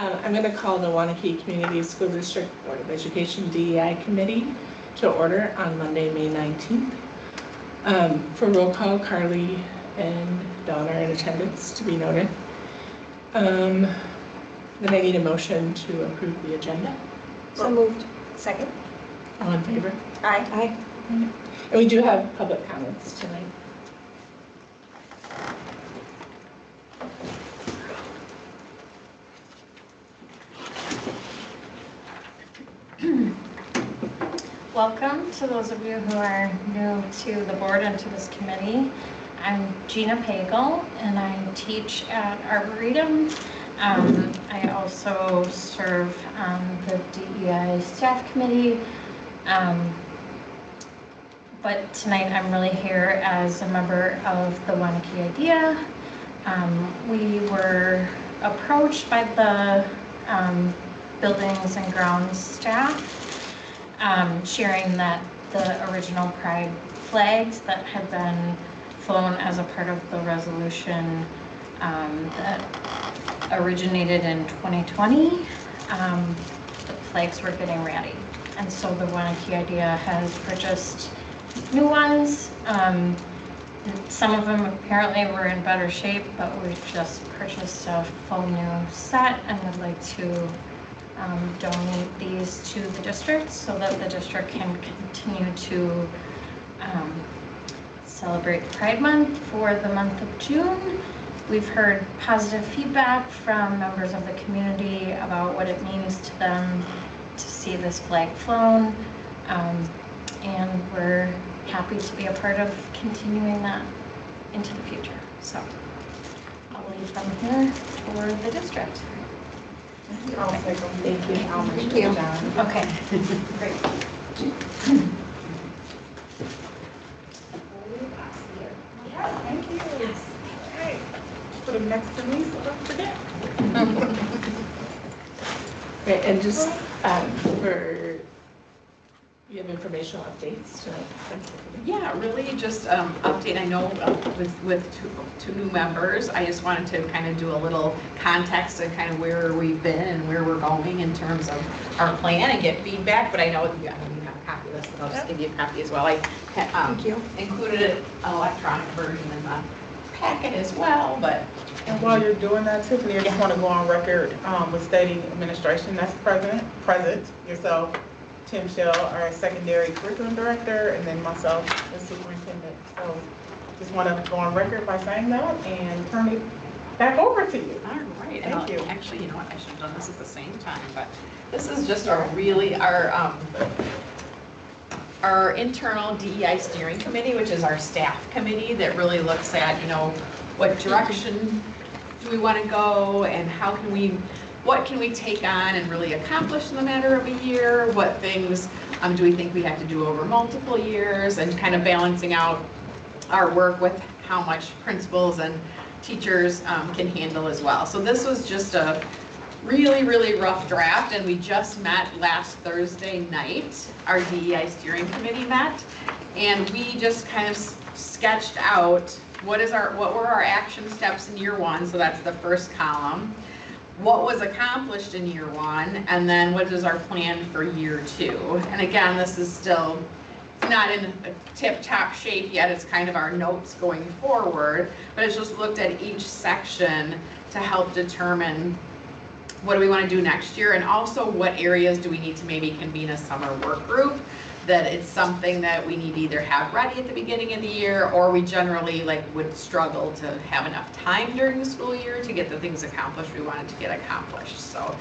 I'm going to call the Waunakee Community School District Board of Education DEI Committee to order on Monday, May 19th. For roll call, Carly and Dawn are in attendance to be noted. Then I need a motion to approve the agenda. So moved. Second. All in favor? Aye. Aye. And we do have public comments tonight. Welcome to those of you who are new to the board and to this committee. I'm Gina Pagel and I teach at Arboretum. I also serve on the DEI staff committee. But tonight I'm really here as a member of the Waunakee IDEA. We were approached by the buildings and grounds staff sharing that the original pride flags that had been flown as a part of the resolution that originated in 2020, the flags were getting ratty. And so the Waunakee IDEA has purchased new ones. Some of them apparently were in better shape, but we've just purchased a full new set and would like to donate these to the district so that the district can continue to celebrate Pride Month for the month of June. We've heard positive feedback from members of the community about what it means to them to see this flag flown, and we're happy to be a part of continuing that into the future. So I'll leave them here for the district. Thank you. Thank you. Okay, great. Thank you. Hey, put them next to me so don't forget. Okay, and just for, you have informational updates tonight? Yeah, really just update. I know with two new members, I just wanted to kind of do a little context of kind of where we've been and where we're going in terms of our plan and get feedback. But I know you have a copy of this, but I'll just give you a copy as well. I Thank you. included an electronic version in the packet as well. But and while you're doing that, Tiffany, I just want to go on record with stating administration that's present, yourself, Tim Shell, our secondary curriculum director, and then myself, the superintendent. So just want to go on record by saying that and turn it back over to you. all right, Thank you. Actually, you know what? I should have done this at the same time, but this is just our internal DEI steering committee, which is our staff committee that really looks at, you know, what direction do we want to go and what can we take on and really accomplish in the matter of a year? What things do we think we have to do over multiple years, and kind of balancing out our work with how much principals and teachers can handle as well. So this was just a really, really rough draft, and we just met last Thursday night. Our DEI steering committee met, and we just kind of sketched out what were our action steps in year one. So that's the first column. What was accomplished in year one, and then what is our plan for year two. And again, this is still not in a tip-top shape yet. It's kind of our notes going forward, but it's just looked at each section to help determine what do we want to do next year, and also what areas do we need to maybe convene a summer work group, that it's something that we need to either have ready at the beginning of the year, or we generally would struggle to have enough time during the school year to get the things accomplished we wanted to get accomplished. So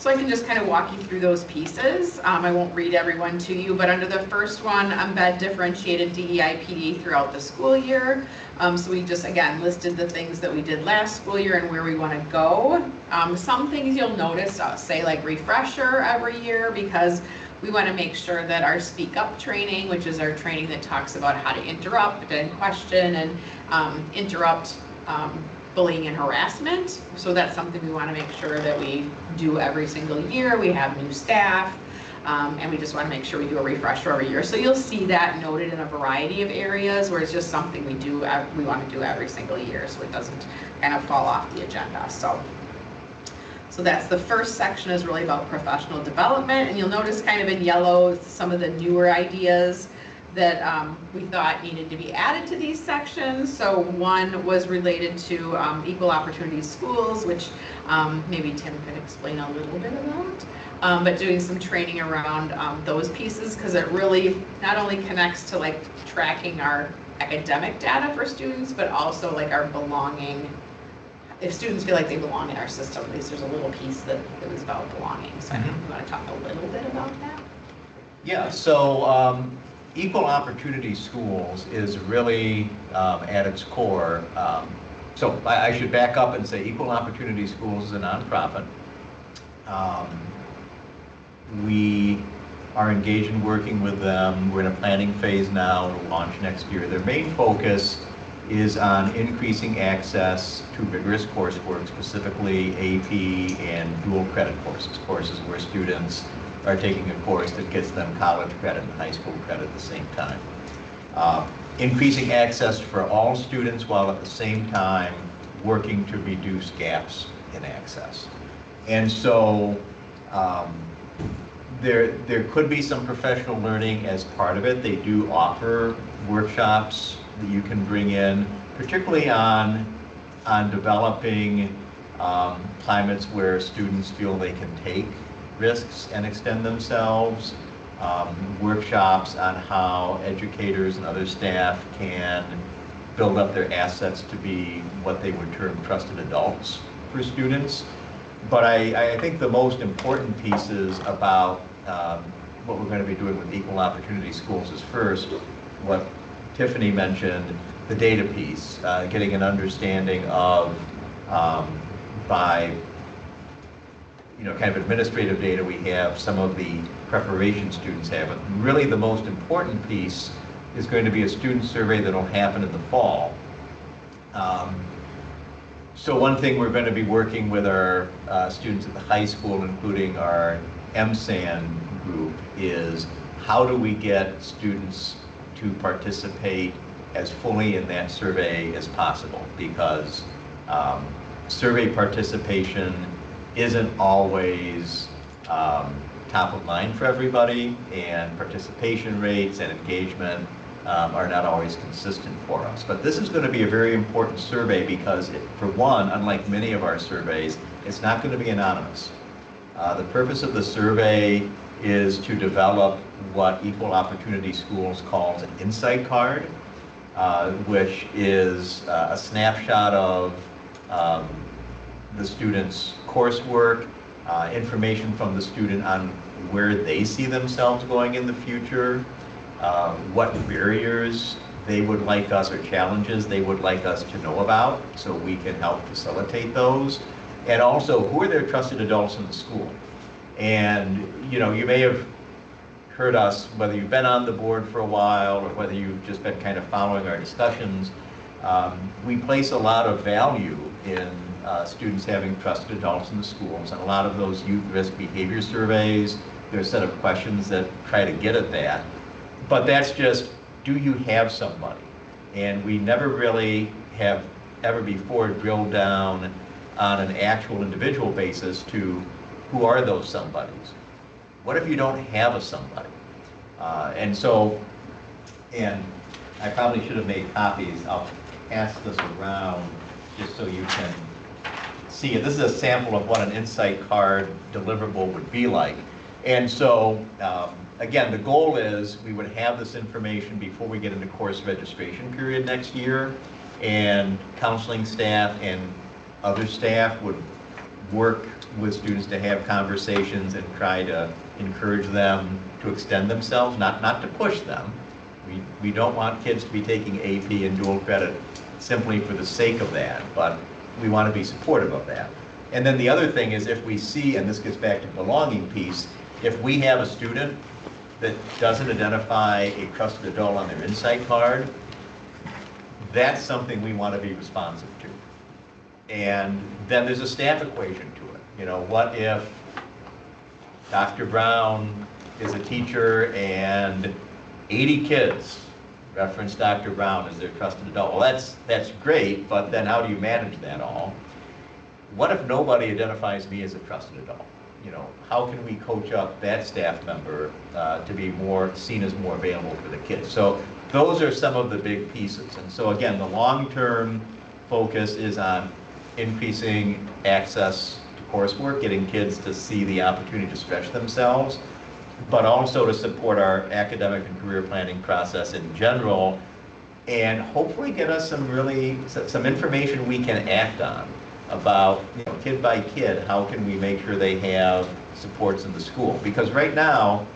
I can just kind of walk you through those pieces. I won't read everyone to you, but under the first one, embed differentiated DEI PD throughout the school year. So we just, again, listed the things that we did last school year and where we want to go. Some things you'll notice, I'll say like refresher every year, because we want to make sure that our Speak Up training, which is our training that talks about how to interrupt and question and interrupt bullying and harassment. So that's something we want to make sure that we do every single year. We have new staff, and we just want to make sure we do a refresher every year. So you'll see that noted in a variety of areas where it's just something we want to do every single year, so it doesn't kind of fall off the agenda. So that's the first section, is really about professional development, and you'll notice kind of in yellow some of the newer ideas that we thought needed to be added to these sections. So one was related to equal opportunity schools, which maybe Tim could explain a little bit about, but doing some training around those pieces, because it really not only connects to like tracking our academic data for students, but also like our belonging. If students feel like they belong in our system, at least there's a little piece that is about belonging. So I think we want to talk a little bit about that. Yeah, so equal opportunity schools is really at its core. So I should back up and say Equal Opportunity Schools is a nonprofit. We are engaged in working with them. We're in a planning phase now to launch next year. Their main focus is on increasing access to rigorous coursework, specifically AP and dual credit courses where students are taking a course that gets them college credit and high school credit at the same time. Increasing access for all students while at the same time working to reduce gaps in access. And so there could be some professional learning as part of it. They do offer workshops that you can bring in, particularly on developing climates where students feel they can take risks and extend themselves, workshops on how educators and other staff can build up their assets to be what they would term trusted adults for students. But I think the most important pieces about what we're going to be doing with Equal Opportunity Schools is first, what Tiffany mentioned, the data piece, getting an understanding of, by kind of administrative data we have, some of the preparation students have. But really the most important piece is going to be a student survey that will happen in the fall. So one thing we're going to be working with our students at the high school, including our MSAN group, is how do we get students to participate as fully in that survey as possible, because survey participation isn't always top of mind for everybody, and participation rates and engagement are not always consistent for us. But this is going to be a very important survey because, for one, unlike many of our surveys, it's not going to be anonymous. The purpose of the survey is to develop what Equal Opportunity Schools calls an insight card, which is a snapshot of the student's coursework, information from the student on where they see themselves going in the future, what barriers they would like us, or challenges they would like us to know about so we can help facilitate those, and also who are their trusted adults in the school. And you may have heard us, whether you've been on the board for a while or whether you've just been kind of following our discussions, we place a lot of value in students having trusted adults in the schools, and a lot of those youth risk behavior surveys, there's a set of questions that try to get at that. But that's just, do you have somebody? And we never really have ever before drilled down on an actual individual basis to who are those somebodies? What if you don't have a somebody? And I probably should have made copies. I'll pass this around just so you can see it. This is a sample of what an insight card deliverable would be like. And so, again, the goal is we would have this information before we get into course registration period next year, and counseling staff and other staff would work with students to have conversations and try to encourage them to extend themselves, not to push them. We don't want kids to be taking AP and dual credit simply for the sake of that, but we want to be supportive of that. And then the other thing is, if we see, and this gets back to the belonging piece, if we have a student that doesn't identify a trusted adult on their insight card, that's something we want to be responsive to. And then there's a staff equation to it. What if Dr. Brown is a teacher and 80 kids reference Dr. Brown as their trusted adult? Well, that's great, but then how do you manage that all? what if nobody identifies me as a trusted adult? You know, how can we coach up that staff member to be seen as more available for the kids? So those are some of the big pieces. And so again, the long-term focus is on increasing access to coursework, getting kids to see the opportunity to stretch themselves, but also to support our academic and career planning process in general, and hopefully get us some information we can act on about, you know, kid by kid, how can we make sure they have supports in the school? Because right now,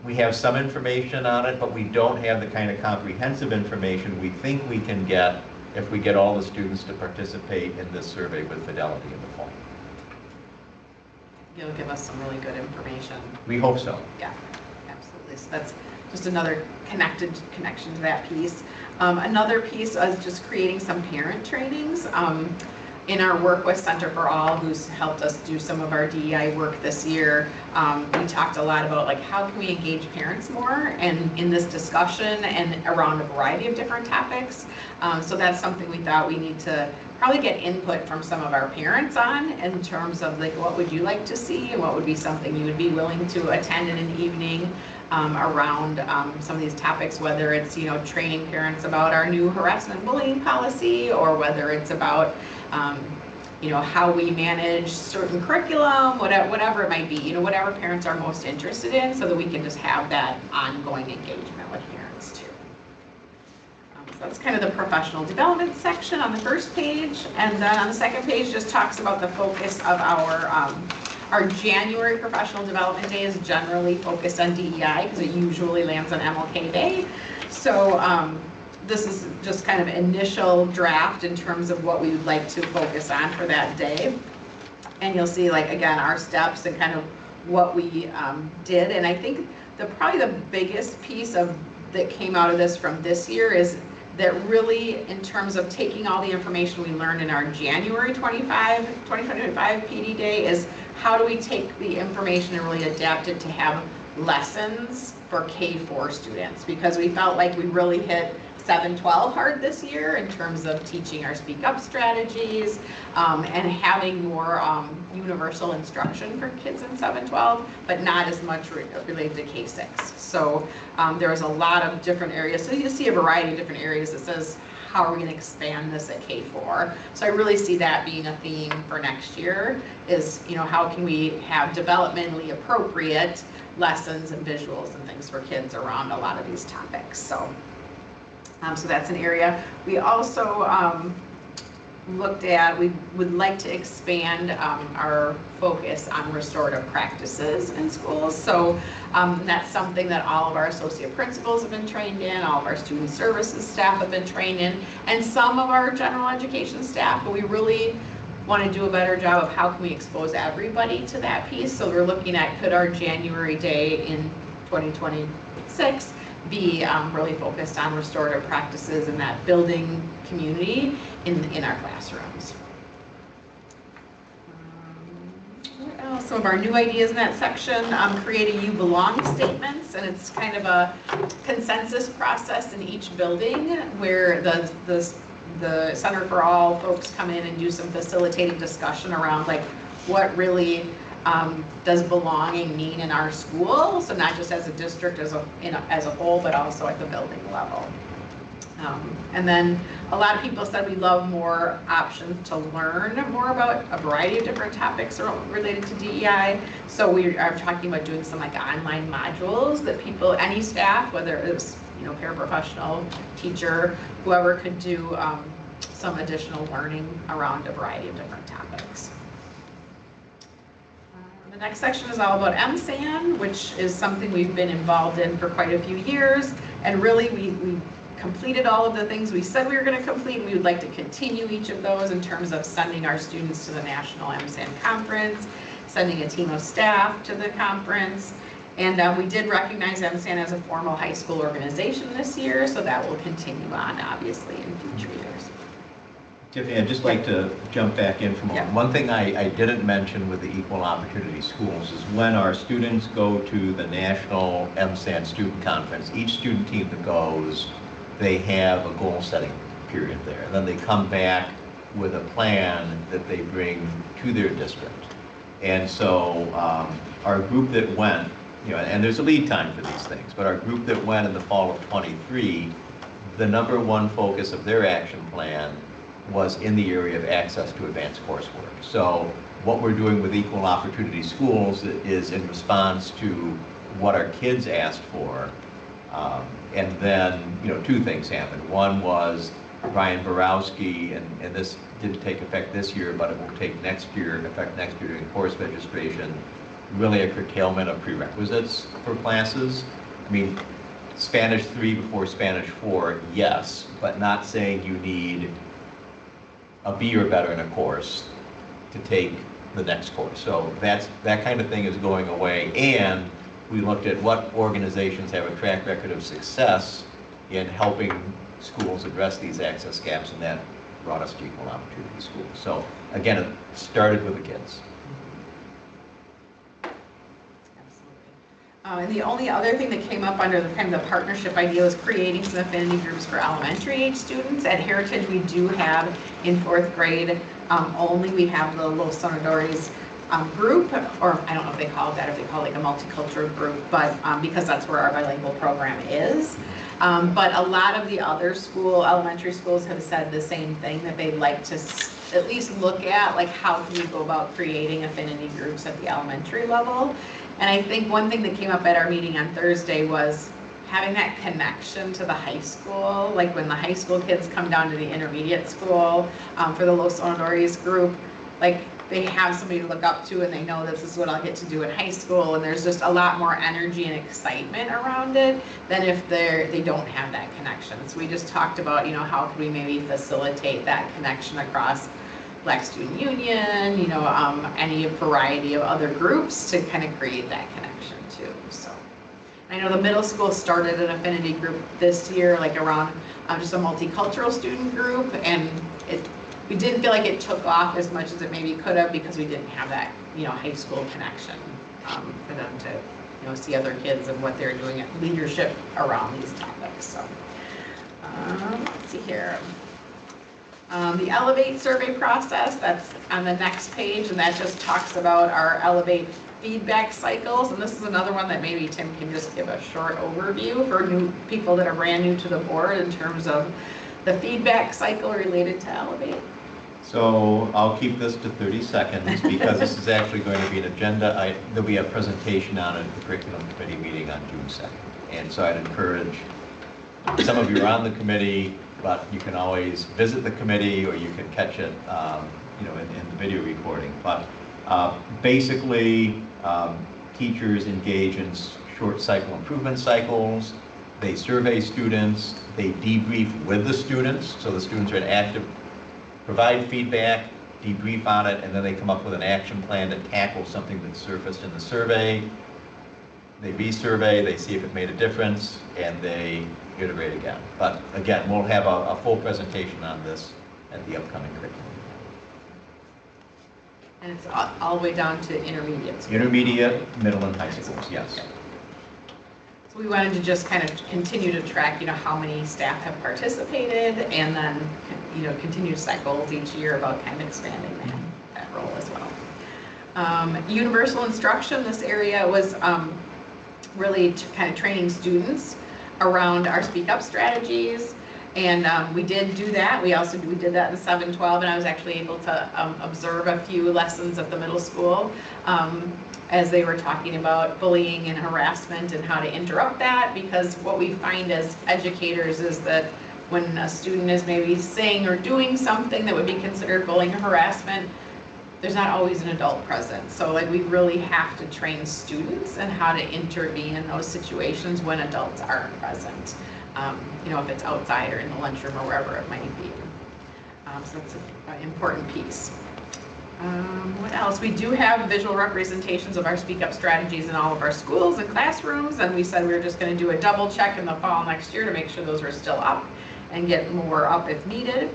we have some information on it, but we don't have the kind of comprehensive information we think we can get if we get all the students to participate in this survey with Fidelity in the fall. You'll give us some really good information. We hope so. Yeah, absolutely. So that's just another connection to that piece. Another piece is just creating some parent trainings. In our work with Center for All, who's helped us do some of our DEI work this year, we talked a lot about like how can we engage parents more and in this discussion and around a variety of different topics. So that's something we thought we need to probably get input from some of our parents on in terms of like what would you like to see and what would be something you would be willing to attend in an evening around some of these topics, whether it's, you know, training parents about our new harassment and bullying policy, or whether it's about you know, how we manage certain curriculum, whatever it might be, you know, whatever parents are most interested in, so that we can just have that ongoing engagement with parents too. So that's kind of the professional development section on the first page, and then on the second page just talks about the focus of our January professional development day is generally focused on DEI because it usually lands on MLK Day. So this is just kind of initial draft in terms of what we would like to focus on for that day. And you'll see, like, again, our steps and kind of what we did. And I think probably the biggest piece that came out of this from this year is that really, in terms of taking all the information we learned in our January 2025 PD day, is how do we take the information and really adapt it to have lessons for K-4 students? Because we felt like we really hit 7-12 hard this year in terms of teaching our speak up strategies and having more universal instruction for kids in 7-12, but not as much related to K-6. So there was a lot of different areas. So you see a variety of different areas that says, how are we going to expand this at K-4? So I really see that being a theme for next year is, you know, how can we have developmentally appropriate lessons and visuals and things for kids around a lot of these topics. So that's an area. We also looked at, we would like to expand our focus on restorative practices in schools. So that's something that all of our associate principals have been trained in, all of our student services staff have been trained in, and some of our general education staff, but we really want to do a better job of how can we expose everybody to that piece. So we're looking at, could our January day in 2026 be really focused on restorative practices and that building community in our classrooms. What else? Some of our new ideas in that section, creating You Belong statements, and it's kind of a consensus process in each building where the Center for All folks come in and do some facilitating discussion around like what really does belonging mean in our school? So not just as a district as a whole, but also at the building level. And then a lot of people said we love more options to learn more about a variety of different topics related to DEI. So we are talking about doing some like online modules that people, any staff, whether it's, you know, paraprofessional, teacher, whoever, could do some additional learning around a variety of different topics. The next section is all about MSAN, which is something we've been involved in for quite a few years. And really, we completed all of the things we said we were going to complete. We would like to continue each of those in terms of sending our students to the National MSAN Conference, sending a team of staff to the conference. And we did recognize MSAN as a formal high school organization this year, so that will continue on, obviously, in future years. Tiffany, I'd just like to jump back in for a moment. Yeah. One thing I didn't mention with the Equal Opportunity Schools is when our students go to the National MSAN Student Conference, each student team that goes, they have a goal setting period there. And then they come back with a plan that they bring to their district. And so our group that went, and there's a lead time for these things, but our group that went in the fall of '23, the number one focus of their action plan was in the area of access to advanced coursework. So what we're doing with Equal Opportunity Schools is in response to what our kids asked for. And then, two things happened. One was Brian Borowski, and this didn't take effect this year, but it will take effect next year during course registration, really a curtailment of prerequisites for classes. I mean, Spanish 3 before Spanish 4, yes, but not saying you need a B or better in a course to take the next course. So that kind of thing is going away, and we looked at what organizations have a track record of success in helping schools address these access gaps, and that brought us to Equal Opportunity Schools. So again, it started with the kids. And the only other thing that came up under the kind of the partnership idea was creating some affinity groups for elementary age students. At Heritage, we do have in 4th grade only, we have the Los Sonadores group, or I don't know if they call it that, if they call it like a multicultural group, but because that's where our bilingual program is. But a lot of the other elementary schools have said the same thing, that they'd like to at least look at, like, how can we go about creating affinity groups at the elementary level. And I think one thing that came up at our meeting on Thursday was having that connection to the high school. Like when the high school kids come down to the intermediate school for the Los Sonadores group, like they have somebody to look up to, and they know this is what I'll get to do in high school, and there's just a lot more energy and excitement around it than if they don't have that connection. So we just talked about, how can we maybe facilitate that connection across Black Student Union, any variety of other groups to kind of create that connection too. So I know the middle school started an affinity group this year, like around just a multicultural student group, and we didn't feel like it took off as much as it maybe could have, because we didn't have that, high school connection for them to, see other kids and what they're doing at leadership around these topics. So let's see here. The Elevate survey process, that's on the next page, and that just talks about our Elevate feedback cycles. And this is another one that maybe Tim can just give a short overview for new people that are brand new to the board in terms of the feedback cycle related to Elevate. So I'll keep this to 30 seconds because this is actually going to be an agenda. There'll be a presentation on it at the curriculum committee meeting on June 2nd. And so I'd encourage, some of you are on the committee, but you can always visit the committee, or you can catch it in the video recording. But basically, teachers engage in short cycle improvement cycles. They survey students, they debrief with the students, so the students are an active, provide feedback, debrief on it, and then they come up with an action plan to tackle something that surfaced in the survey. They resurvey, they see if it made a difference, and they iterate again. But again, we'll have a full presentation on this at the upcoming curriculum. And it's all the way down to intermediate school. Intermediate, middle, and high schools, yes. Okay. So we wanted to just kind of continue to track, how many staff have participated, and then, continue cycles each year about kind of expanding that role as well. Universal instruction, this area was really kind of training students around our speak up strategies, and we did do that. We did that in 7-12, and I was actually able to observe a few lessons at the middle school as they were talking about bullying and harassment and how to interrupt that, because what we find as educators is that when a student is maybe saying or doing something that would be considered bullying or harassment, there's not always an adult present. So we really have to train students in how to intervene in those situations when adults aren't present. If it's outside or in the lunchroom or wherever it might be. So it's an important piece. What else? We do have visual representations of our speak up strategies in all of our schools and classrooms, and we said we were just going to do a double check in the fall next year to make sure those are still up and get more up if needed.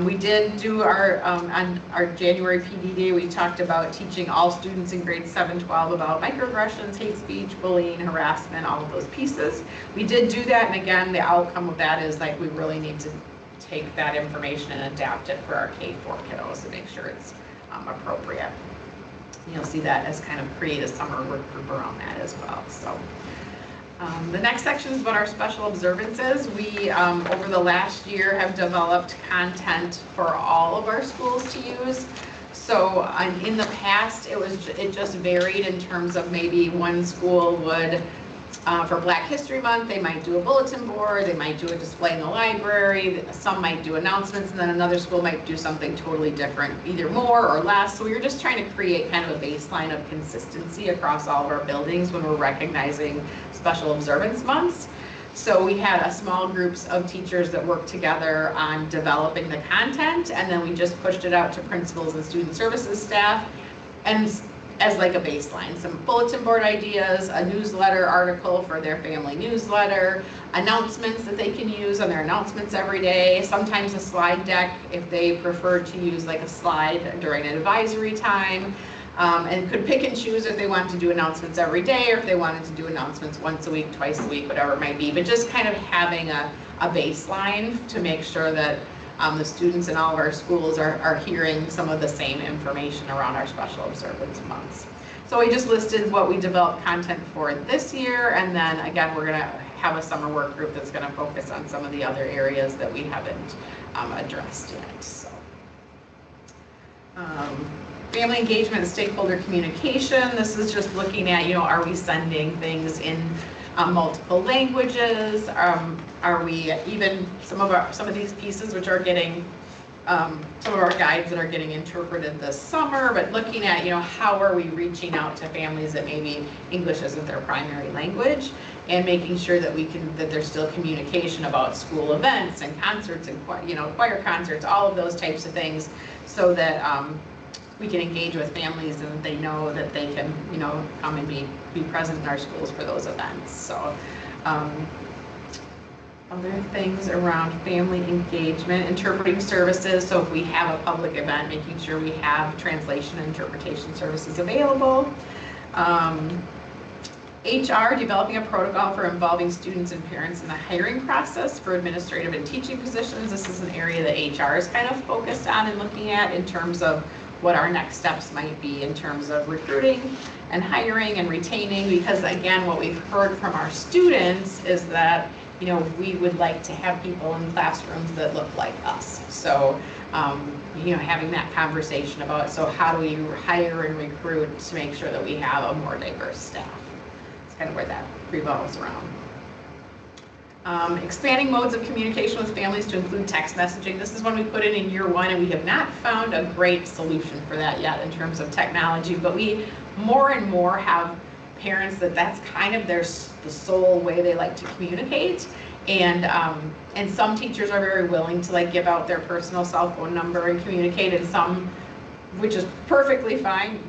We did do on our January PD day, we talked about teaching all students in grades 7-12 about microaggressions, hate speech, bullying, harassment, all of those pieces. We did do that, and again, the outcome of that is we really need to take that information and adapt it for our K-4 kiddos to make sure it's appropriate. You'll see that as kind of create a summer work group around that as well. So the next section is about our special observances. We, over the last year, have developed content for all of our schools to use. So in the past, it just varied in terms of maybe one school would, for Black History Month, they might do a bulletin board, they might do a display in the library, some might do announcements, and then another school might do something totally different, either more or less. So we were just trying to create kind of a baseline of consistency across all of our buildings when we're recognizing special observance months. So we had a small groups of teachers that worked together on developing the content, and then we just pushed it out to principals and student services staff, and as like a baseline, some bulletin board ideas, a newsletter article for their family newsletter, announcements that they can use on their announcements every day, sometimes a slide deck if they prefer to use like a slide during an advisory time, and could pick and choose if they wanted to do announcements every day or if they wanted to do announcements once a week, twice a week, whatever it might be, but just kind of having a baseline to make sure that the students in all of our schools are hearing some of the same information around our special observance months. So we just listed what we developed content for this year, and then again, we're gonna have a summer work group that's gonna focus on some of the other areas that we haven't addressed yet. So, family engagement and stakeholder communication. This is just looking at, are we sending things in multiple languages? Are we even some of these pieces which are getting some of our guides that are getting interpreted this summer, but looking at how are we reaching out to families that maybe English isn't their primary language, and making sure that that there's still communication about school events and concerts and choir concerts, all of those types of things, so that we can engage with families and they know that they can come and be present in our schools for those events. So other things around family engagement, interpreting services. So if we have a public event, making sure we have translation and interpretation services available. HR, developing a protocol for involving students and parents in the hiring process for administrative and teaching positions. This is an area that HR is kind of focused on and looking at in terms of what our next steps might be in terms of recruiting and hiring and retaining, because again, what we've heard from our students is that we would like to have people in classrooms that look like us. So having that conversation about, so how do we hire and recruit to make sure that we have a more diverse staff? It's kind of where that revolves around. Expanding modes of communication with families to include text messaging. This is one we put in year one, and we have not found a great solution for that yet in terms of technology, but we more and more have parents that's kind of the sole way they like to communicate, and some teachers are very willing to give out their personal cell phone number and communicate, and some, which is perfectly fine,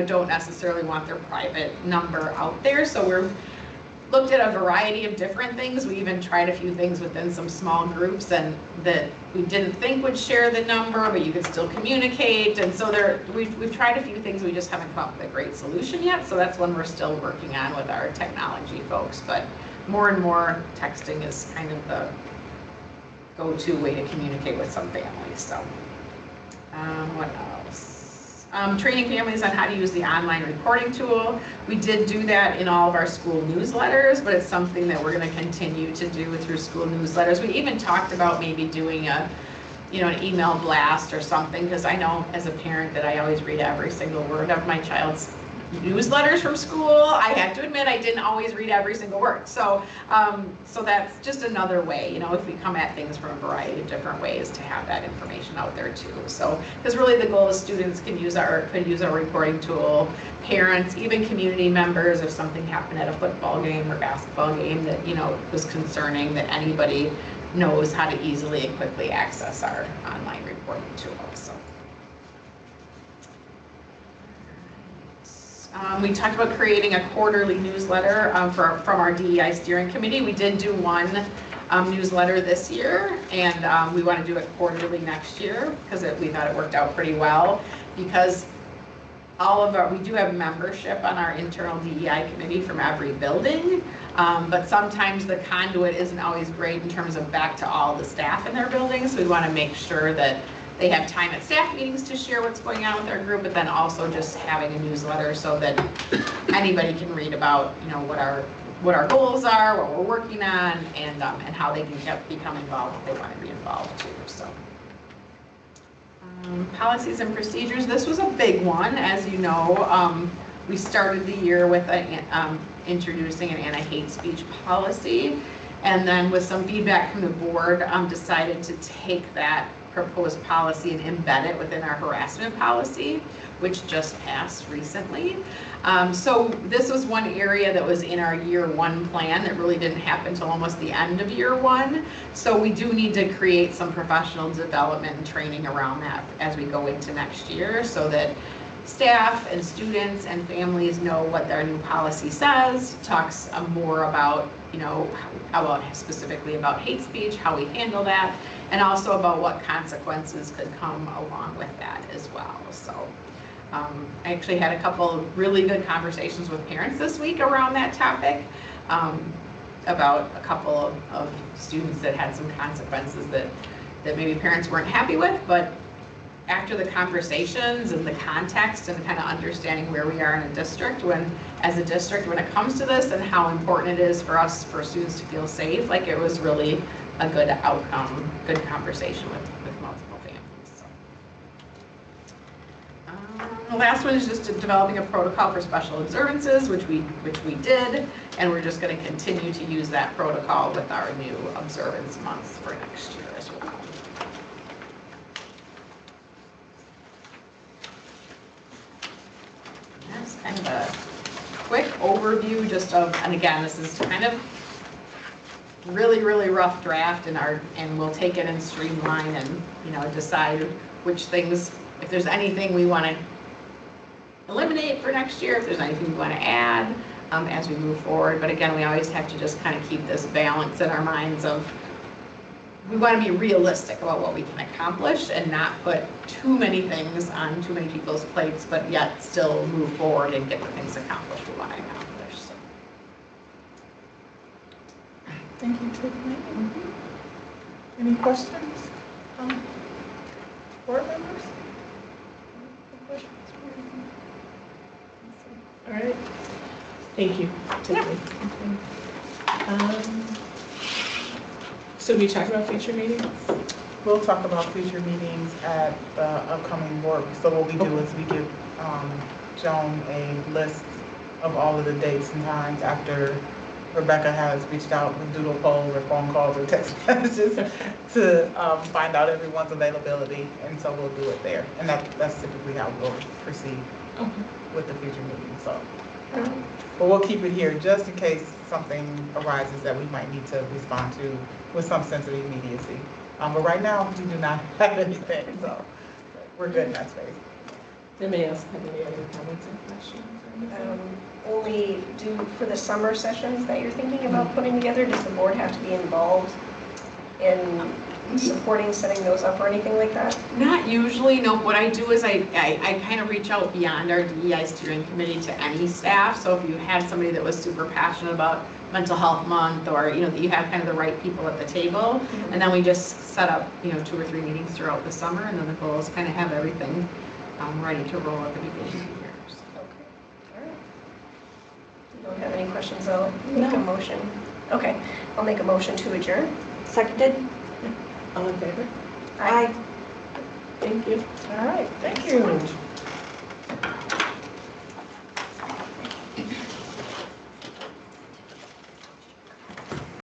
don't necessarily want their private number out there. So we're looked at a variety of different things. We even tried a few things within some small groups and that we didn't think would share the number, but you could still communicate. And so we've tried a few things, we just haven't come up with a great solution yet. So that's one we're still working on with our technology folks. But more and more texting is kind of the go-to way to communicate with some families. So what else? Training families on how to use the online reporting tool. We did do that in all of our school newsletters, but it's something that we're going to continue to do through school newsletters. We even talked about maybe doing an email blast or something, because I know as a parent that I always read every single word of my child's newsletters from school. I have to admit I didn't always read every single word. So so that's just another way, if we come at things from a variety of different ways, to have that information out there too. So because really the goal is students could use our reporting tool, parents, even community members, if something happened at a football game or basketball game that was concerning, that anybody knows how to easily and quickly access our online reporting tool. So we talked about creating a quarterly newsletter from our DEI steering committee. We did do one newsletter this year, and we want to do it quarterly next year because we thought it worked out pretty well. Because we do have membership on our internal DEI committee from every building, but sometimes the conduit isn't always great in terms of back to all the staff in their buildings. So we want to make sure that they have time at staff meetings to share what's going on with our group, but then also just having a newsletter so that anybody can read about, what our goals are, what we're working on, and how they can become involved if they want to be involved too. So. Policies and procedures, this was a big one, as you know. We started the year with introducing an anti-hate speech policy, and then with some feedback from the board, decided to take that proposed policy and embed it within our harassment policy, which just passed recently. So this was one area that was in our year one plan that really didn't happen until almost the end of year one. So we do need to create some professional development and training around that as we go into next year, so that staff and students and families know what their new policy says, talks more about, specifically about hate speech, how we handle that, and also about what consequences could come along with that as well. So I actually had a couple really good conversations with parents this week around that topic, about a couple of students that had some consequences that maybe parents weren't happy with, but after the conversations and the context and kind of understanding where we are in a district, as a district, when it comes to this and how important it is for students to feel safe, like it was really a good outcome, good conversation with multiple families. So. The last one is just developing a protocol for special observances, which we did, and we're just going to continue to use that protocol with our new observance months for next year as well. That's kind of a quick overview just of, and again, this is kind of really, really rough draft, and we'll take it and streamline and, decide which things, if there's anything we want to eliminate for next year, if there's anything we want to add as we move forward. But again, we always have to just kind of keep this balance in our minds of, we want to be realistic about what we can accomplish and not put too many things on too many people's plates, but yet still move forward and get the things accomplished we want to accomplish. So. Thank you, Tiffany. Any questions from board members? All right. Thank you, Tiffany. So we talked about future meetings? We'll talk about future meetings at the upcoming board. So what we do is we give Joan a list of all of the dates and times after Rebecca has reached out with doodle polls or phone calls or text messages to find out everyone's availability, and so we'll do it there. And that's typically how we'll proceed with the future meeting. So, but we'll keep it here just in case something arises that we might need to respond to with some sense of immediacy. But right now, we do not have anything, so we're good in that space. Anybody else have any other comments or questions? Only for the summer sessions that you're thinking about putting together, does the board have to be involved in supporting setting those up or anything like that? Not usually, no. What I do is I kind of reach out beyond our DEI steering committee to any staff. So if you had somebody that was super passionate about mental health month, or that you have kind of the right people at the table, and then we just set up 2 or 3 meetings throughout the summer, and then the goal is kind of have everything ready to roll at the beginning of the year. So. Okay, all right. You don't have any questions? I'll make a motion. Okay, I'll make a motion to adjourn. Seconded. All in favor? Aye. Thank you. All right, thank you.